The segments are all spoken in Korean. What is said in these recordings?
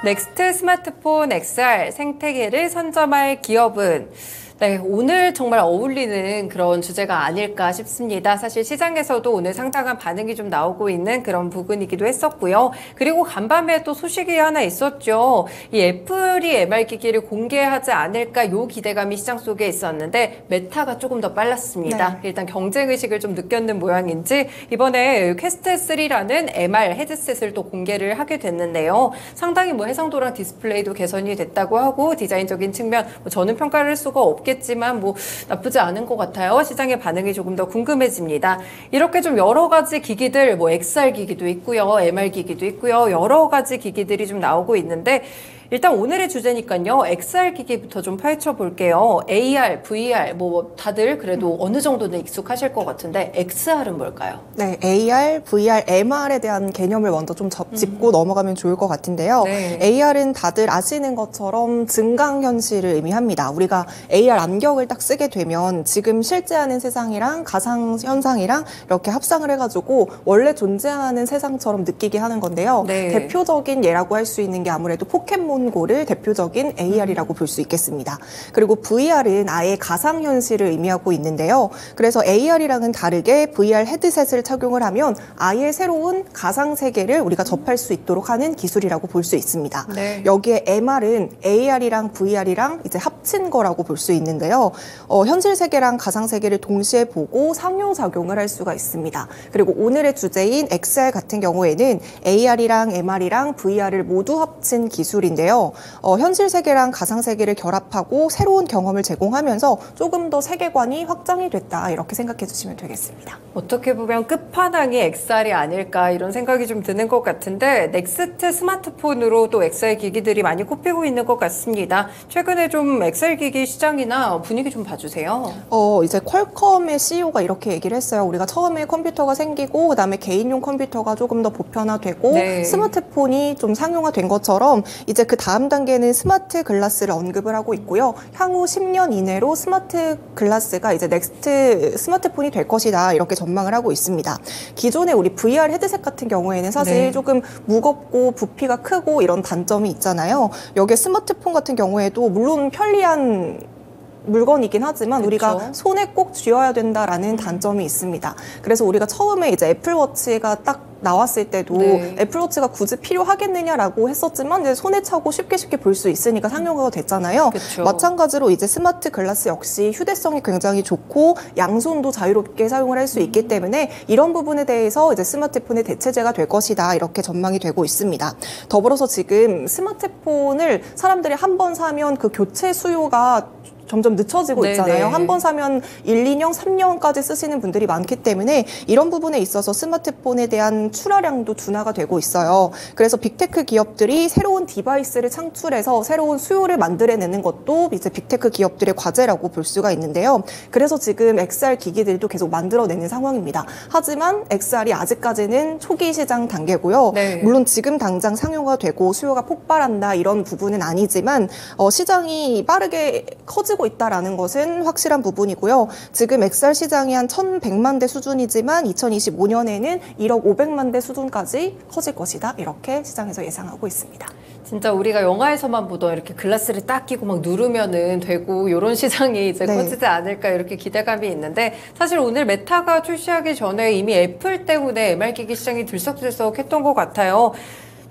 넥스트 스마트폰 XR 생태계를 선점할 기업은 네, 오늘 정말 어울리는 그런 주제가 아닐까 싶습니다. 사실 시장에서도 오늘 상당한 반응이 좀 나오고 있는 그런 부분이기도 했었고요. 그리고 간밤에 또 소식이 하나 있었죠. 이 애플이 MR 기기를 공개하지 않을까 요 기대감이 시장 속에 있었는데 메타가 조금 더 빨랐습니다. 네. 일단 경쟁의식을 좀 느꼈는 모양인지 이번에 퀘스트 3라는 MR 헤드셋을 또 공개를 하게 됐는데요. 상당히 해상도랑 디스플레이도 개선이 됐다고 하고 디자인적인 측면 저는 평가를 할 수가 없겠지만 나쁘지 않은 것 같아요. 시장의 반응이 조금 더 궁금해집니다. 이렇게 좀 여러 가지 기기들 XR 기기도 있고요. MR 기기도 있고요. 여러 가지 기기들이 좀 나오고 있는데 일단 오늘의 주제니까요. XR 기기부터 좀 파헤쳐 볼게요. AR, VR 다들 그래도 어느 정도는 익숙하실 것 같은데 XR은 뭘까요? 네, AR, VR, MR에 대한 개념을 먼저 좀 짚고 넘어가면 좋을 것 같은데요. 네. AR은 다들 아시는 것처럼 증강현실을 의미합니다. 우리가 AR 안경을 딱 쓰게 되면 지금 실제하는 세상이랑 가상현상이랑 이렇게 합상을 해가지고 원래 존재하는 세상처럼 느끼게 하는 건데요. 네. 대표적인 예라고 할 수 있는 게 아무래도 포켓몬고를 대표적인 AR이라고 볼 수 있겠습니다. 그리고 VR은 아예 가상현실을 의미하고 있는데요. 그래서 AR이랑은 다르게 VR 헤드셋을 착용을 하면 아예 새로운 가상세계를 우리가 접할 수 있도록 하는 기술이라고 볼 수 있습니다. 네. 여기에 MR은 AR이랑 VR이랑 이제 합친 거라고 볼 수 있는데요. 현실 세계랑 가상 세계를 동시에 보고 상호작용을 할 수가 있습니다. 그리고 오늘의 주제인 XR 같은 경우에는 AR이랑 MR이랑 VR을 모두 합친 기술인데요. 현실 세계랑 가상 세계를 결합하고 새로운 경험을 제공하면서 조금 더 세계관이 확장이 됐다 이렇게 생각해 주시면 되겠습니다. 어떻게 보면 끝판왕이 XR이 아닐까 이런 생각이 좀 드는 것 같은데 넥스트 스마트폰으로 또 XR 기기들이 많이 꼽히고 있는 것 같습니다. 최근에 좀 XR 기기 시장이나 분위기 좀 봐주세요. 이제 퀄컴의 CEO가 이렇게 얘기를 했어요. 우리가 처음에 컴퓨터가 생기고 그다음에 개인용 컴퓨터가 조금 더 보편화되고 네. 스마트폰이 좀 상용화된 것처럼 이제 그 다음 단계는 스마트 글라스를 언급을 하고 있고요. 향후 10년 이내로 스마트 글라스가 이제 넥스트 스마트폰이 될 것이다 이렇게 전망을 하고 있습니다. 기존에 우리 VR 헤드셋 같은 경우에는 사실 네. 조금 무겁고 부피가 크고 이런 단점이 있잖아요. 여기에 스마트폰 같은 경우에도 물론 편리한 물건이긴 하지만 그쵸? 우리가 손에 꼭 쥐어야 된다라는 단점이 있습니다. 그래서 우리가 처음에 이제 애플워치가 딱 나왔을 때도 네. 애플워치가 굳이 필요하겠느냐라고 했었지만 이제 손에 차고 쉽게 볼 수 있으니까 상용화가 됐잖아요. 그쵸. 마찬가지로 이제 스마트 글라스 역시 휴대성이 굉장히 좋고 양손도 자유롭게 사용을 할 수 있기 때문에 이런 부분에 대해서 이제 스마트폰의 대체제가 될 것이다 이렇게 전망이 되고 있습니다. 더불어서 지금 스마트폰을 사람들이 한 번 사면 그 교체 수요가 점점 늦춰지고 있잖아요. 한 번 사면 1, 2년, 3년까지 쓰시는 분들이 많기 때문에 이런 부분에 있어서 스마트폰에 대한 출하량도 둔화가 되고 있어요. 그래서 빅테크 기업들이 새로운 디바이스를 창출해서 새로운 수요를 만들어내는 것도 이제 빅테크 기업들의 과제라고 볼 수가 있는데요. 그래서 지금 XR 기기들도 계속 만들어내는 상황입니다. 하지만 XR이 아직까지는 초기 시장 단계고요. 네. 물론 지금 당장 상용화되고 수요가 폭발한다 이런 부분은 아니지만 시장이 빠르게 커지고 있다라는 것은 확실한 부분이고요. 지금 XR 시장이 한 1,100만 대 수준이지만 2025년에는 1억 500만 대 수준까지 커질 것이다. 이렇게 시장에서 예상하고 있습니다. 진짜 우리가 영화에서만 보던 이렇게 글라스를 딱 끼고 막 누르면은 되고 이런 시장이 이제 네. 커지지 않을까 이렇게 기대감이 있는데 사실 오늘 메타가 출시하기 전에 이미 애플 때문에 MR 기기 시장이 들썩들썩했던 것 같아요.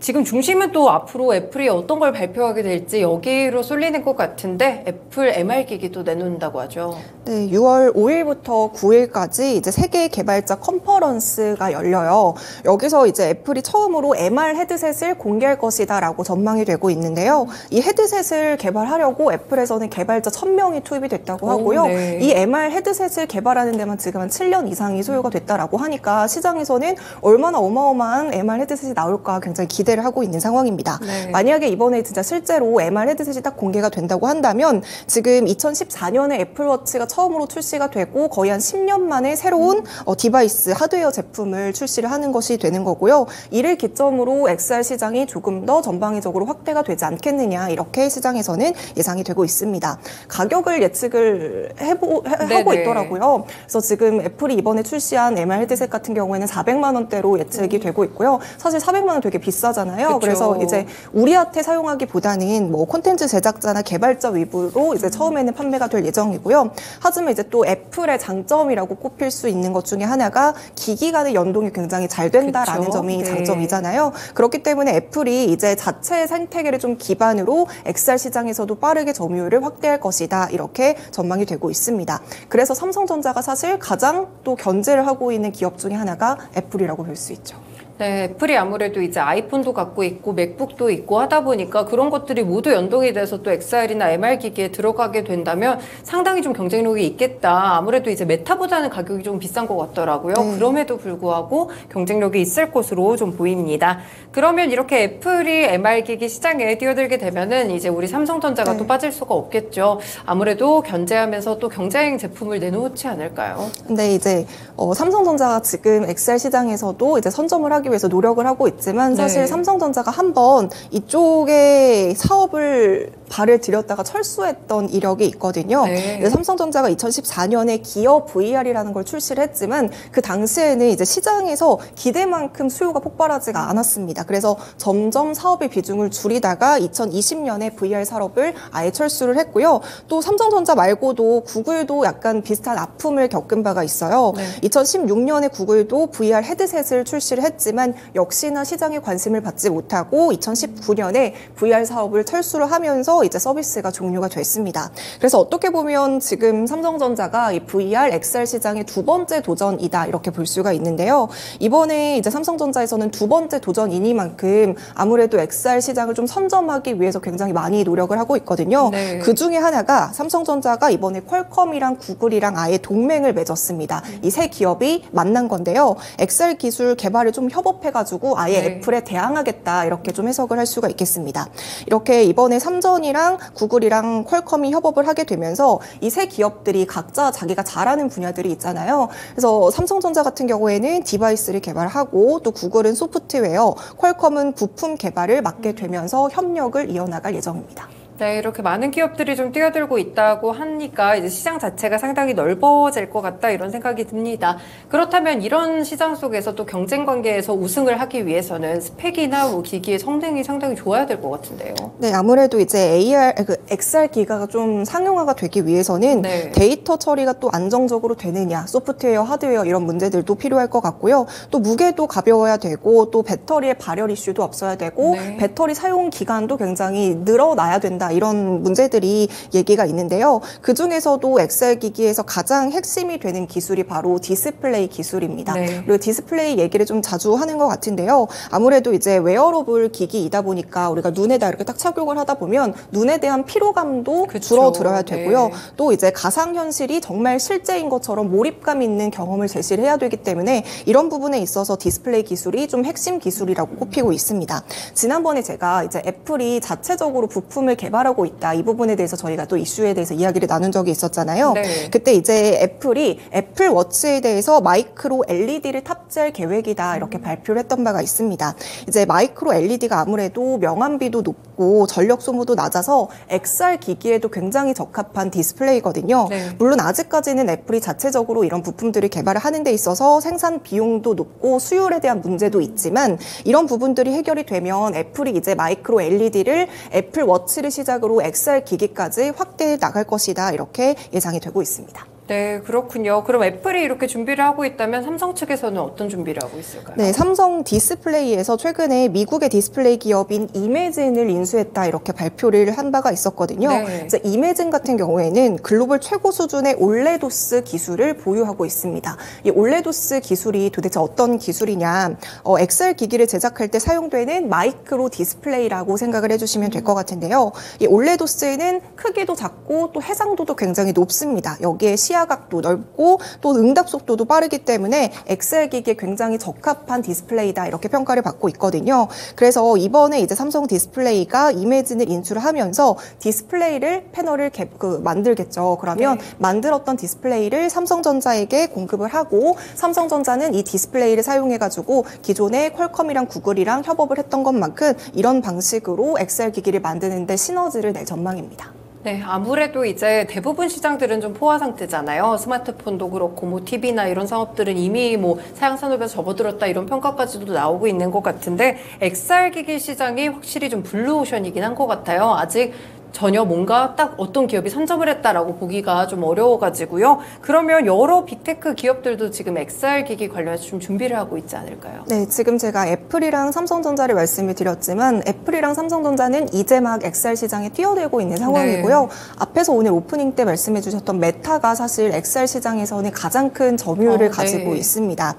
지금 중심은 또 앞으로 애플이 어떤 걸 발표하게 될지 여기로 쏠리는 것 같은데 애플 MR 기기도 내놓는다고 하죠. 네, 6월 5일부터 9일까지 이제 세계 개발자 컨퍼런스가 열려요. 여기서 이제 애플이 처음으로 MR 헤드셋을 공개할 것이다라고 전망이 되고 있는데요. 이 헤드셋을 개발하려고 애플에서는 개발자 1,000명이 투입이 됐다고 하고요. 네. 이 MR 헤드셋을 개발하는 데만 지금 한 7년 이상이 소요가 됐다라고 하니까 시장에서는 얼마나 어마어마한 MR 헤드셋이 나올까 굉장히 기대를 하고 있는 상황입니다. 네. 만약에 이번에 진짜 실제로 MR 헤드셋이 딱 공개가 된다고 한다면 지금 2014년에 애플워치가 처음으로 출시가 되고 거의 한 10년 만에 새로운 디바이스, 하드웨어 제품을 출시를 하는 것이 되는 거고요. 이를 기점으로 XR 시장이 조금 더 전방위적으로 확대가 되지 않겠느냐 이렇게 시장에서는 예상이 되고 있습니다. 가격을 예측을 하고 있더라고요. 그래서 지금 애플이 이번에 출시한 MR 헤드셋 같은 경우에는 400만 원대로 예측이 되고 있고요. 사실 400만 원 되게 비싸잖아요. 있었잖아요. 그쵸. 그래서 이제 우리한테 사용하기보다는 뭐 콘텐츠 제작자나 개발자 위주로 이제 처음에는 판매가 될 예정이고요. 하지만 이제 또 애플의 장점이라고 꼽힐 수 있는 것 중에 하나가 기기 간의 연동이 굉장히 잘 된다라는 그쵸. 점이 네. 장점이잖아요. 그렇기 때문에 애플이 이제 자체 생태계를 좀 기반으로 XR 시장에서도 빠르게 점유율을 확대할 것이다. 이렇게 전망이 되고 있습니다. 그래서 삼성전자가 사실 가장 또 견제를 하고 있는 기업 중에 하나가 애플이라고 볼 수 있죠. 네, 애플이 아무래도 이제 아이폰도 갖고 있고 맥북도 있고 하다 보니까 그런 것들이 모두 연동이 돼서 또 XR이나 MR 기기에 들어가게 된다면 상당히 좀 경쟁력이 있겠다. 아무래도 이제 메타보다는 가격이 좀 비싼 것 같더라고요. 그럼에도 불구하고 경쟁력이 있을 것으로 좀 보입니다. 그러면 이렇게 애플이 MR 기기 시장에 뛰어들게 되면은 이제 우리 삼성전자가 또 빠질 수가 없겠죠. 아무래도 견제하면서 또 경쟁 제품을 내놓지 않을까요? 근데 이제 삼성전자가 지금 XR 시장에서도 이제 선점을 하기 위해서 노력을 하고 있지만 사실 네. 삼성전자가 한번 이쪽에 사업을 발을 들였다가 철수했던 이력이 있거든요. 네. 그래서 삼성전자가 2014년에 기어 VR이라는 걸 출시를 했지만 그 당시에는 이제 시장에서 기대만큼 수요가 폭발하지가 않았습니다. 그래서 점점 사업의 비중을 줄이다가 2020년에 VR 산업을 아예 철수를 했고요. 또 삼성전자 말고도 구글도 약간 비슷한 아픔을 겪은 바가 있어요. 네. 2016년에 구글도 VR 헤드셋을 출시를 했지만 역시나 시장의 관심을 받지 못하고 2019년에 VR 사업을 철수를 하면서 이제 서비스가 종료가 됐습니다. 그래서 어떻게 보면 지금 삼성전자가 이 VR, XR 시장의 두 번째 도전이다 이렇게 볼 수가 있는데요. 이번에 이제 삼성전자에서는 두 번째 도전이니만큼 아무래도 XR 시장을 좀 선점하기 위해서 굉장히 많이 노력을 하고 있거든요. 네. 그 중에 하나가 삼성전자가 이번에 퀄컴이랑 구글이랑 아예 동맹을 맺었습니다. 이 세 기업이 만난 건데요. XR 기술 개발을 좀 협업해가지고 아예 네. 애플에 대항하겠다 이렇게 좀 해석을 할 수가 있겠습니다. 이렇게 이번에 삼전이랑 구글이랑 퀄컴이 협업을 하게 되면서 이 세 기업들이 각자 자기가 잘하는 분야들이 있잖아요. 그래서 삼성전자 같은 경우에는 디바이스를 개발하고 또 구글은 소프트웨어, 퀄컴은 부품 개발을 맡게 되면서 협력을 이어나갈 예정입니다. 네, 이렇게 많은 기업들이 좀 뛰어들고 있다고 하니까 이제 시장 자체가 상당히 넓어질 것 같다 이런 생각이 듭니다. 그렇다면 이런 시장 속에서 또 경쟁 관계에서 우승을 하기 위해서는 스펙이나 뭐 기기의 성능이 상당히 좋아야 될 것 같은데요. 네, 아무래도 이제 XR 기가가 좀 상용화가 되기 위해서는 네. 데이터 처리가 또 안정적으로 되느냐, 소프트웨어, 하드웨어 이런 문제들도 필요할 것 같고요. 또 무게도 가벼워야 되고 또 배터리의 발열 이슈도 없어야 되고 네. 배터리 사용 기간도 굉장히 늘어나야 된다. 이런 문제들이 얘기가 있는데요. 그중에서도 XR 기기에서 가장 핵심이 되는 기술이 바로 디스플레이 기술입니다. 네. 그리고 디스플레이 얘기를 좀 자주 하는 것 같은데요. 아무래도 이제 웨어러블 기기이다 보니까 우리가 눈에다 이렇게 딱 착용을 하다 보면 눈에 대한 피로감도 그쵸. 줄어들어야 되고요. 네. 또 이제 가상현실이 정말 실제인 것처럼 몰입감 있는 경험을 제시를 해야 되기 때문에 이런 부분에 있어서 디스플레이 기술이 좀 핵심 기술이라고 꼽히고 있습니다. 지난번에 제가 이제 애플이 자체적으로 부품을 개발하고 있다. 이 부분에 대해서 저희가 또 이슈에 대해서 이야기를 나눈 적이 있었잖아요. 네. 그때 이제 애플이 애플 워치에 대해서 마이크로 LED를 탑재할 계획이다. 이렇게 발표를 했던 바가 있습니다. 이제 마이크로 LED가 아무래도 명암비도 높고 전력 소모도 낮아서 XR 기기에도 굉장히 적합한 디스플레이거든요. 네. 물론 아직까지는 애플이 자체적으로 이런 부품들을 개발을 하는 데 있어서 생산 비용도 높고 수율에 대한 문제도 있지만 이런 부분들이 해결이 되면 애플이 이제 마이크로 LED를 애플 워치를 시작으로 XR 기기까지 확대해 나갈 것이다. 이렇게 예상이 되고 있습니다. 네, 그렇군요. 그럼 애플이 이렇게 준비를 하고 있다면 삼성 측에서는 어떤 준비를 하고 있을까요? 네, 삼성 디스플레이에서 최근에 미국의 디스플레이 기업인 이매진을 인수했다 이렇게 발표를 한 바가 있었거든요. 네. 이제 이매진 같은 경우에는 글로벌 최고 수준의 올레도스 기술을 보유하고 있습니다. 이 올레도스 기술이 도대체 어떤 기술이냐? XR 기기를 제작할 때 사용되는 마이크로 디스플레이라고 생각을 해주시면 될 것 같은데요. 이 올레도스는 크기도 작고 또 해상도도 굉장히 높습니다. 여기에 시야각도 넓고 또 응답 속도도 빠르기 때문에 XR 기기에 굉장히 적합한 디스플레이다 이렇게 평가를 받고 있거든요. 그래서 이번에 이제 삼성 디스플레이가 이매진을 인수를 하면서 디스플레이를 패널을 만들겠죠. 그러면 네. 만들었던 디스플레이를 삼성전자에게 공급을 하고 삼성전자는 이 디스플레이를 사용해가지고 기존에 퀄컴이랑 구글이랑 협업을 했던 것만큼 이런 방식으로 XR 기기를 만드는데 시너지를 낼 전망입니다. 네, 아무래도 이제 대부분 시장들은 좀 포화 상태잖아요. 스마트폰도 그렇고, 뭐, TV나 이런 산업들은 이미 뭐, 사양 산업에서 접어들었다 이런 평가까지도 나오고 있는 것 같은데, XR 기기 시장이 확실히 좀 블루오션이긴 한 것 같아요. 아직 전혀 뭔가 딱 어떤 기업이 선점을 했다라고 보기가 좀 어려워가지고요. 그러면 여러 빅테크 기업들도 지금 XR 기기 관련해서 좀 준비를 하고 있지 않을까요? 네, 지금 제가 애플이랑 삼성전자를 말씀을 드렸지만 애플이랑 삼성전자는 이제 막 XR 시장에 뛰어들고 있는 상황이고요. 네. 앞에서 오늘 오프닝 때 말씀해 주셨던 메타가 사실 XR 시장에서는 가장 큰 점유율을 가지고 네. 있습니다.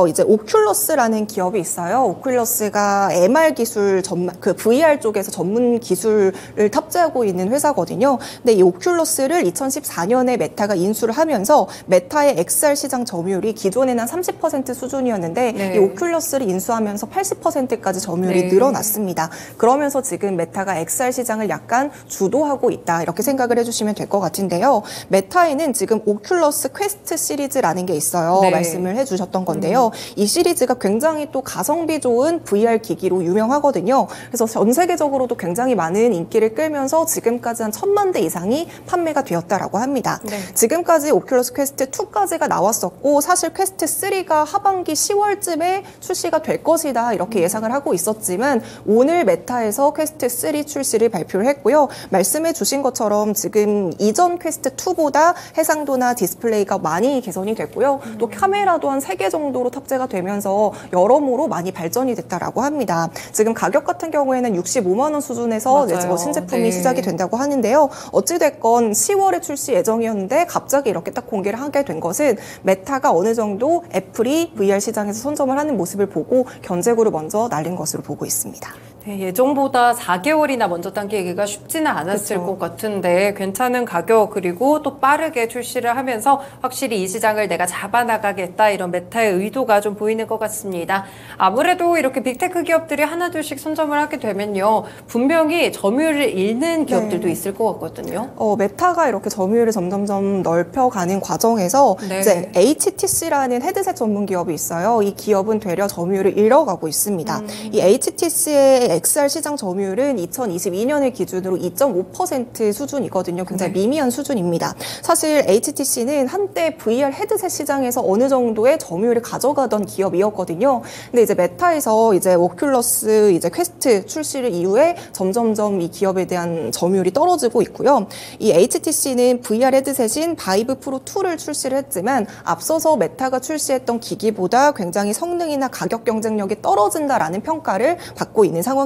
이제 오큘러스라는 기업이 있어요. 오큘러스가 MR 기술 그 VR 쪽에서 전문 기술을 탑재하고 있는 회사거든요. 근데 이 오큘러스를 2014년에 메타가 인수를 하면서 메타의 XR 시장 점유율이 기존에는 한 30% 수준이었는데 네. 이 오큘러스를 인수하면서 80%까지 점유율이 네. 늘어났습니다. 그러면서 지금 메타가 XR 시장을 약간 주도하고 있다 이렇게 생각을 해주시면 될 것 같은데요. 메타에는 지금 오큘러스 퀘스트 시리즈라는 게 있어요. 네. 말씀을 해주셨던 건데요. 이 시리즈가 굉장히 또 가성비 좋은 VR 기기로 유명하거든요. 그래서 전 세계적으로도 굉장히 많은 인기를 끌면서 지금까지 한 1,000만 대 이상이 판매가 되었다라고 합니다. 네. 지금까지 오큘러스 퀘스트 2까지가 나왔었고 사실 퀘스트 3가 하반기 10월쯤에 출시가 될 것이다 이렇게 예상을 하고 있었지만 오늘 메타에서 퀘스트 3 출시를 발표를 했고요. 말씀해 주신 것처럼 지금 이전 퀘스트 2보다 해상도나 디스플레이가 많이 개선이 됐고요. 또 카메라도 한 3개 정도로 탑재가 되면서 여러모로 많이 발전이 됐다라고 합니다. 지금 가격 같은 경우에는 65만 원 수준에서 맞아요. 신제품이 네. 시작이 된다고 하는데요. 어찌됐건 10월에 출시 예정이었는데 갑자기 이렇게 딱 공개를 하게 된 것은 메타가 어느 정도 애플이 VR 시장에서 선점을 하는 모습을 보고 견제구를 먼저 날린 것으로 보고 있습니다. 네, 예정보다 4개월이나 먼저 당기기가 쉽지는 않았을 그렇죠. 것 같은데 괜찮은 가격 그리고 또 빠르게 출시를 하면서 확실히 이 시장을 내가 잡아나가겠다 이런 메타의 의도가 좀 보이는 것 같습니다. 아무래도 이렇게 빅테크 기업들이 하나둘씩 선점을 하게 되면요. 분명히 점유율을 잃는 기업들도 네. 있을 것 같거든요. 메타가 이렇게 점유율을 점점점 넓혀가는 과정에서 네. 이제 HTC라는 헤드셋 전문 기업이 있어요. 이 기업은 되려 점유율을 잃어가고 있습니다. 이 HTC의 XR 시장 점유율은 2022년을 기준으로 2.5% 수준이거든요. 굉장히 네. 미미한 수준입니다. 사실 HTC는 한때 VR 헤드셋 시장에서 어느 정도의 점유율을 가져가던 기업이었거든요. 근데 이제 메타에서 이제 오큘러스 이제 퀘스트 출시를 이후에 점점점 이 기업에 대한 점유율이 떨어지고 있고요. 이 HTC는 VR 헤드셋인 바이브 프로 2를 출시를 했지만 앞서서 메타가 출시했던 기기보다 굉장히 성능이나 가격 경쟁력이 떨어진다라는 평가를 받고 있는 상황입니다.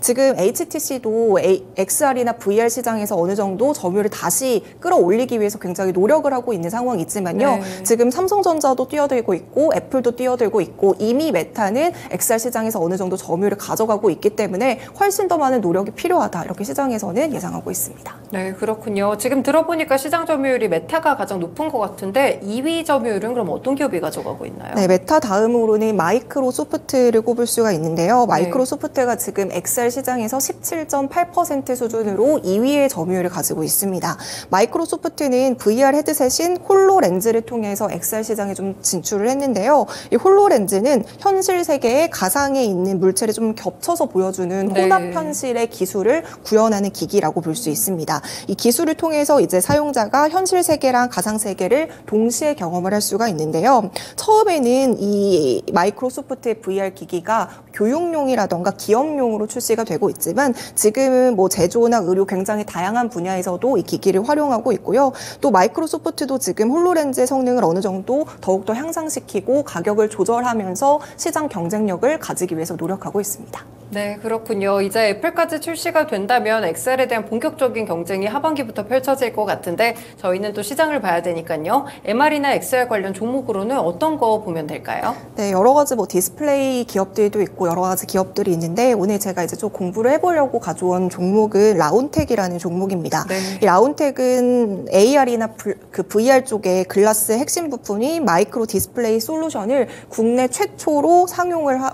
지금 HTC도 XR이나 VR 시장에서 어느 정도 점유율을 다시 끌어올리기 위해서 굉장히 노력을 하고 있는 상황이지만요. 네. 지금 삼성전자도 뛰어들고 있고 애플도 뛰어들고 있고 이미 메타는 XR 시장에서 어느 정도 점유율을 가져가고 있기 때문에 훨씬 더 많은 노력이 필요하다 이렇게 시장에서는 예상하고 있습니다. 네, 그렇군요. 지금 들어보니까 시장 점유율이 메타가 가장 높은 것 같은데 2위 점유율은 그럼 어떤 기업이 가져가고 있나요? 네, 메타 다음으로는 마이크로소프트를 꼽을 수가 있는데요. 마이크로소프트가 지금 XR 시장에서 17.8% 수준으로 2위의 점유율을 가지고 있습니다. 마이크로소프트는 VR 헤드셋인 홀로렌즈를 통해서 XR 시장에 좀 진출을 했는데요. 이 홀로렌즈는 현실 세계에 가상에 있는 물체를 좀 겹쳐서 보여주는 네. 혼합 현실의 기술을 구현하는 기기라고 볼 수 있습니다. 이 기술을 통해서 이제 사용자가 현실 세계랑 가상 세계를 동시에 경험을 할 수가 있는데요. 처음에는 이 마이크로소프트의 VR 기기가 교육용이라던가 기업용으로 출시가 되고 있지만 지금은 뭐 제조나 의료 굉장히 다양한 분야에서도 이 기기를 활용하고 있고요. 또 마이크로소프트도 지금 홀로렌즈의 성능을 어느 정도 더욱더 향상시키고 가격을 조절하면서 시장 경쟁력을 가지기 위해서 노력하고 있습니다. 네, 그렇군요. 이제 애플까지 출시가 된다면 XR에 대한 본격적인 경쟁이 하반기부터 펼쳐질 것 같은데 저희는 또 시장을 봐야 되니까요. MR이나 XR 관련 종목으로는 어떤 거 보면 될까요? 네, 여러 가지 뭐 디스플레이 기업들도 있고 여러 가지 기업들이 있는데 오늘 제가 이제 좀 공부를 해보려고 가져온 종목은 라운텍이라는 종목입니다. 네. 이 라운텍은 AR이나 그 VR 쪽의 글라스의 핵심 부품인 마이크로 디스플레이 솔루션을 국내 최초로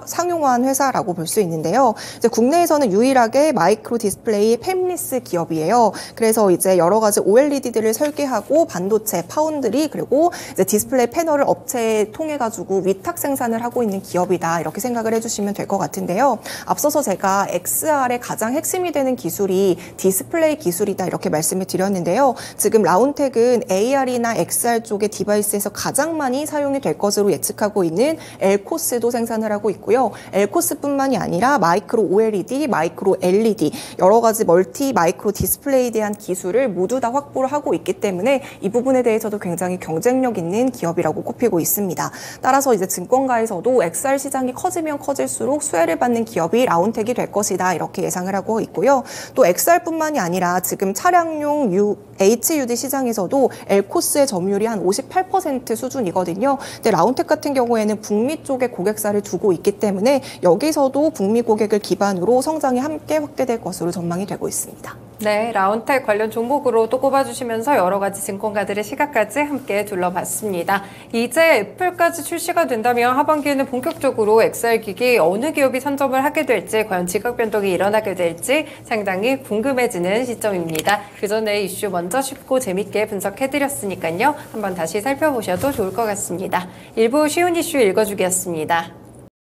상용화한 회사라고 볼 수 있는데요. 이제 국내에서는 유일하게 마이크로 디스플레이 팹리스 기업이에요. 그래서 이제 여러 가지 OLED들을 설계하고 반도체, 파운드리 그리고 이제 디스플레이 패널을 업체에 통해 가지고 위탁 생산을 하고 있는 기업이다 이렇게 생각을 해주시면 될 것 같은데요. 앞서 앞서서 제가 XR의 가장 핵심이 되는 기술이 디스플레이 기술이다 이렇게 말씀을 드렸는데요. 지금 라운텍은 AR이나 XR 쪽의 디바이스에서 가장 많이 사용이 될 것으로 예측하고 있는 LCOS도 생산을 하고 있고요. LCOS뿐만이 아니라 마이크로 OLED, 마이크로 LED 여러 가지 멀티 마이크로 디스플레이에 대한 기술을 모두 다 확보를 하고 있기 때문에 이 부분에 대해서도 굉장히 경쟁력 있는 기업이라고 꼽히고 있습니다. 따라서 이제 증권가에서도 XR 시장이 커지면 커질수록 수혜를 받는 기업이 라운텍이 될 것이다 이렇게 예상을 하고 있고요. 또 XR뿐만이 아니라 지금 차량용 HUD 시장에서도 LCOS의 점유율이 한 58% 수준이거든요. 근데 라운텍 같은 경우에는 북미 쪽에 고객사를 두고 있기 때문에 여기서도 북미 고객을 기반으로 성장이 함께 확대될 것으로 전망이 되고 있습니다. 네, 라운텍 관련 종목으로 또 꼽아주시면서 여러 가지 증권가들의 시각까지 함께 둘러봤습니다. 이제 애플까지 출시가 된다면 하반기에는 본격적으로 XR 기기 어느 기업이 선점을 하게 될지 과연 지각 변동이 일어나게 될지 상당히 궁금해지는 시점입니다. 그 전에 이슈 먼저 쉽고 재밌게 분석해드렸으니까요. 한번 다시 살펴보셔도 좋을 것 같습니다. 일부 쉬운 이슈 읽어주기였습니다.